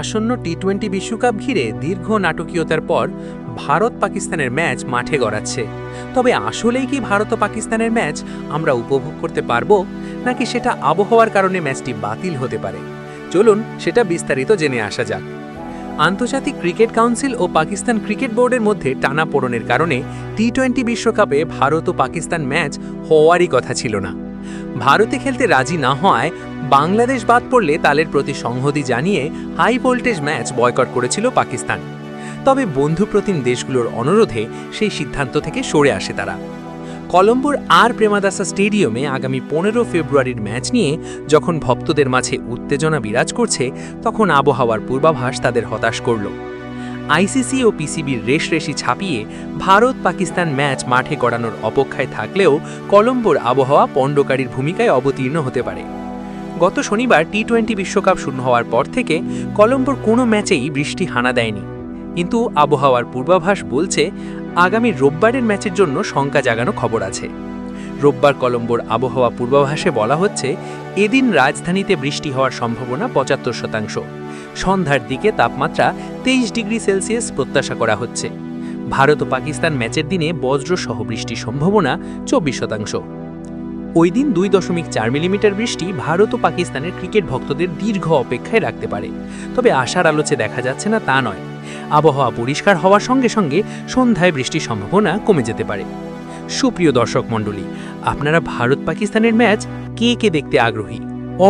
আসন্ন টি-20 বিশ্বকাপ ঘিরে দীর্ঘ নাটকীয়তার পর ভারত পাকিস্তানের ম্যাচ মাঠে গড়াচ্ছে। তবে আসলেই কি ভারত ও পাকিস্তানের ম্যাচ আমরা উপভোগ করতে পারবো, নাকি সেটা আবহাওয়ার কারণে ম্যাচটি বাতিল হতে পারে? চলুন সেটা বিস্তারিত জেনে আসা যাক। আন্তর্জাতিক ক্রিকেট কাউন্সিল ও পাকিস্তান ক্রিকেট বোর্ডের মধ্যে টানাপোড়েনের কারণে টি-20 বিশ্বকাপে ভারত ও পাকিস্তান ম্যাচ হওয়ারই কথা ছিল না। ভারতে খেলতে রাজি না হওয়ায় বাংলাদেশ বাদ পড়লে তালের প্রতি সংহতি জানিয়ে হাই ভোল্টেজ ম্যাচ বয়কট করেছিল পাকিস্তান। তবে বন্ধুপ্রতিম দেশগুলোর অনুরোধে সেই সিদ্ধান্ত থেকে সরে আসে তারা। কলম্বোর আর প্রেমাদাসা স্টেডিয়ামে আগামী 15 ফেব্রুয়ারির ম্যাচ নিয়ে যখন ভক্তদের মাঝে উত্তেজনা বিরাজ করছে, তখন আবহাওয়ার পূর্বাভাস তাদের হতাশ করল। আইসিসি ও পিসিবির রেশরেশি ছাপিয়ে ভারত পাকিস্তান ম্যাচ মাঠে গড়ানোর অপেক্ষায় থাকলেও কলম্বোর আবহাওয়া পণ্ডকারীর ভূমিকায় অবতীর্ণ হতে পারে। গত শনিবার টি-20 বিশ্বকাপ শুরু হওয়ার পর থেকে কলম্বোর কোনো ম্যাচেই বৃষ্টি হানা দেয়নি, কিন্তু আবহাওয়ার পূর্বাভাস বলছে আগামী রোববারের ম্যাচের জন্য শঙ্কা জাগানো খবর আছে। রোববার কলম্বোর আবহাওয়া পূর্বাভাসে বলা হচ্ছে এদিন রাজধানীতে বৃষ্টি হওয়ার সম্ভাবনা 75%। সন্ধ্যার দিকে তাপমাত্রা 23 ডিগ্রি সেলসিয়াস প্রত্যাশা করা হচ্ছে। ভারত ও পাকিস্তান ম্যাচের দিনে বজ্রসহ বৃষ্টির সম্ভাবনা 24%। ওই দিন 2.4 মিলিমিটার বৃষ্টি ভারত ও পাকিস্তানের ক্রিকেট ভক্তদের দীর্ঘ অপেক্ষায় রাখতে পারে। তবে আশার আলোচে দেখা যাচ্ছে না তা নয়, আবহাওয়া পরিষ্কার হওয়ার সঙ্গে সঙ্গে সন্ধ্যায় বৃষ্টির সম্ভাবনা কমে যেতে পারে। সুপ্রিয় দর্শক মণ্ডলী, আপনারা ভারত পাকিস্তানের ম্যাচ কে কে দেখতে আগ্রহী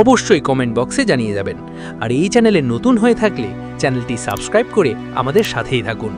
অবশ্যই কমেন্ট বক্সে জানিয়ে যাবেন। আর এই চ্যানেলে নতুন হয়ে থাকলে চ্যানেলটি সাবস্ক্রাইব করে আমাদের সাথেই থাকুন।